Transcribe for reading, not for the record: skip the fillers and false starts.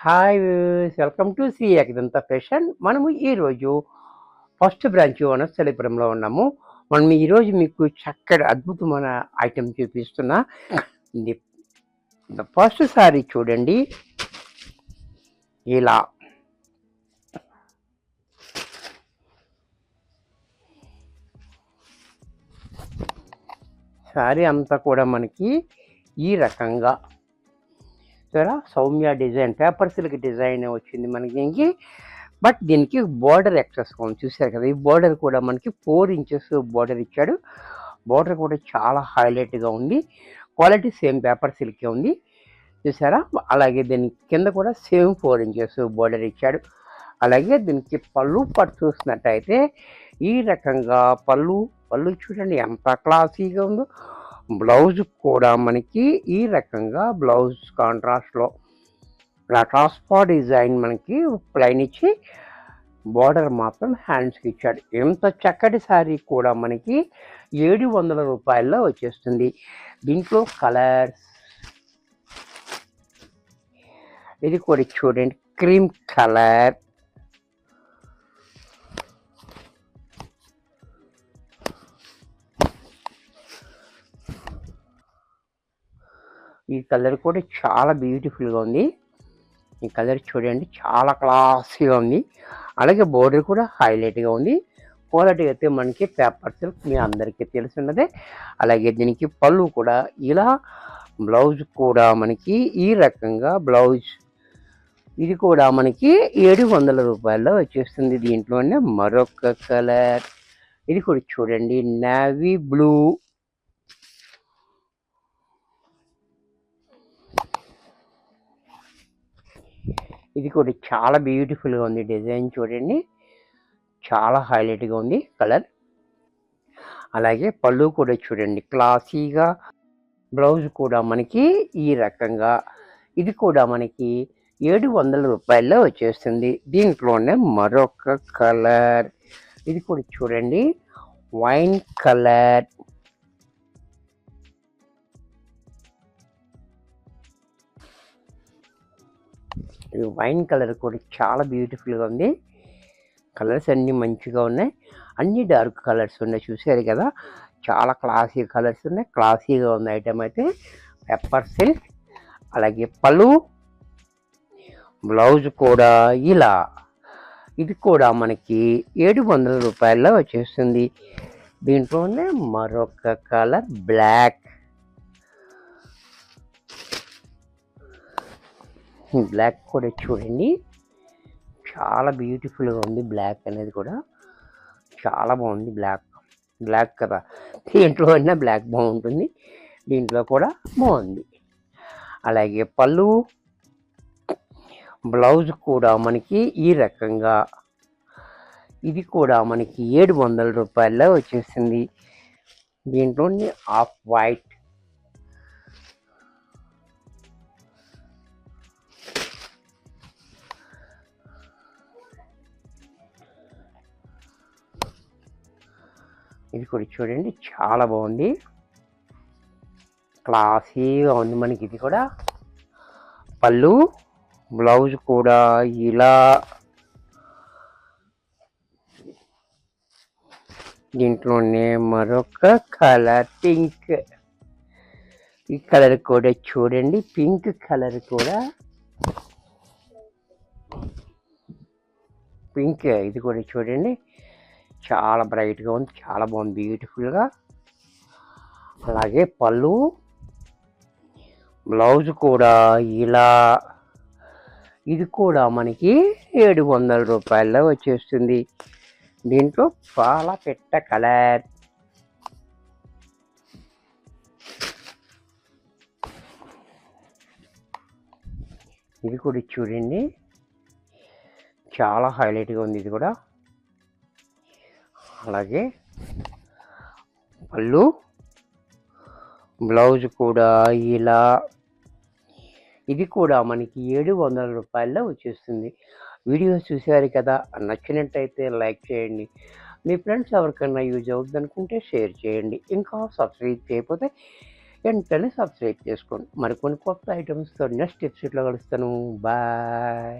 Hi viewers, welcome to Shri Ekadanta fashion. మనము ఈరోజు first branch వనస్థలిపురంలో ఉన్నాము. మనం ఈరోజు మీకు చక్కటి అద్భుతమైన ఐటెం చూపిస్తున్నా. ఇది ఫస్ట్ సారీ చూడండి. ఇలా సారీ అంతా కూడా మనకి ఈ రకంగా Soumya design, paper silk design వచ్చింది మనకి దీనికి. బట్ దీనికి బోర్డర్ ఎక్సెస్ ఉంది, చూసారు కదా. ఈ బోర్డర్ కూడా మనకి 4 ఇంచెస్ బోర్డర్ ఇచ్చాడు. బోర్డర్ కూడా చాలా హైలైట్గా ఉంది. క్వాలిటీ సేమ్ పేపర్ సిల్కే ఉంది, చూసారా. అలాగే దీని కింద కూడా సేమ్ 4 ఇంచెస్ బోర్డర్ ఇచ్చాడు. అలాగే దీనికి పళ్ళు పట్టు చూసినట్టయితే ఈ రకంగా పళ్ళు చూడండి ఎంత క్లాసీగా ఉందో. బ్లౌజ్ కూడా మనకి ఈ రకంగా బ్లౌజ్ కాంట్రాస్ట్లో ట్రాన్స్పా డిజైన్ మనకి ప్లైన్ ఇచ్చి బోర్డర్ మాత్రం హ్యాండ్స్కి ఇచ్చాడు. ఎంత చక్కటి శారీ కూడా మనకి 700 రూపాయల్లో వచ్చేస్తుంది. దీంట్లో కలర్స్, ఇది కూడా చూడండి, క్రీమ్ కలర్, ఈ కలర్ కూడా చాలా బ్యూటిఫుల్గా ఉంది. ఈ కలర్ చూడండి చాలా క్లాసీగా ఉంది. అలాగే బోర్డర్ కూడా హైలైట్గా ఉంది. క్వాలిటీ అయితే మనకి పేపర్ సిల్క్ మీ అందరికీ తెలిసినదే. అలాగే దీనికి పళ్ళు కూడా ఇలా, బ్లౌజ్ కూడా మనకి ఈ రకంగా బ్లౌజ్, ఇది కూడా మనకి 700 రూపాయల్లో వచ్చేస్తుంది. దీంట్లోనే మరొక కలర్, ఇది కూడా చూడండి నేవీ బ్లూ, ఇది కూడా చాలా బ్యూటిఫుల్గా ఉంది. డిజైన్ చూడండి చాలా హైలైట్గా ఉంది కలర్. అలాగే పళ్ళు కూడా చూడండి క్లాసీగా, బ్లౌజ్ కూడా మనకి ఈ రకంగా, ఇది కూడా మనకి 700 రూపాయల్లో వచ్చేస్తుంది. దీంట్లోనే మరొక కలర్, ఇది కూడా చూడండి వైన్ కలర్, ఈ వైన్ కలర్ కూడా చాలా బ్యూటిఫుల్గా ఉంది. కలర్స్ అన్నీ మంచిగా ఉన్నాయి, అన్ని డార్క్ కలర్స్ ఉన్నాయి, చూసారు కదా. చాలా క్లాసీ కలర్స్ ఉన్నాయి, క్లాసీగా ఉంది ఐటమ్ అయితే. పెప్పర్ సిల్క్, అలాగే పళ్ళు, బ్లౌజ్ కూడా ఇలా, ఇది కూడా మనకి 700 రూపాయల్లో వచ్చేస్తుంది. దీంట్లోనే మరొక కలర్ బ్లాక్, బ్లాక్ కూడా చూడండి చాలా బ్యూటిఫుల్గా ఉంది. బ్లాక్ అనేది కూడా చాలా బాగుంది. బ్లాక్ కదా, దీంట్లో అయినా బ్లాక్ బాగుంటుంది, దీంట్లో కూడా బాగుంది. అలాగే పళ్ళు, బ్లౌజ్ కూడా మనకి ఈ రకంగా, ఇది కూడా మనకి 700 రూపాయల్లో వచ్చేసింది. దీంట్లోని ఆఫ్ వైట్, ఇది కూడా చూడండి చాలా బాగుంది, క్లాసీగా ఉంది మనకి. ఇది కూడా పళ్ళు, బ్లౌజ్ కూడా ఇలా, దీంట్లోనే మరొక కలర్ పింక్, ఈ కలర్ కూడా చూడండి పింక్ కలర్ కూడా పింక్, ఇది కూడా చూడండి చాలా బ్రైట్గా ఉంది, చాలా బాగుంది, బ్యూటిఫుల్గా. అలాగే పళ్ళు, బ్లౌజ్ కూడా ఇలా, ఇది కూడా మనకి 700 రూపాయల్లో వచ్చేస్తుంది. దీంట్లో పాల పెట్ట కలర్, ఇది కూడా చూడండి చాలా హైలైట్గా ఉంది, ఇది కూడా. అలాగే పళ్ళు, బ్లౌజ్ కూడా ఇలా, ఇది కూడా మనకి 700 రూపాయల్లో వచ్చేస్తుంది. వీడియో చూసారు కదా, నచ్చినట్టయితే లైక్ చేయండి. మీ ఫ్రెండ్స్ ఎవరికైనా యూజ్ అవుతుంది అనుకుంటే షేర్ చేయండి. ఇంకా సబ్స్క్రైబ్ చేయకపోతే వెంటనే సబ్స్క్రైబ్ చేసుకోండి. మరికొన్ని కొత్త ఐటమ్స్‌తో నెక్స్ట్ ఎపిసోడ్‌లో కలుస్తాను. బాయ్.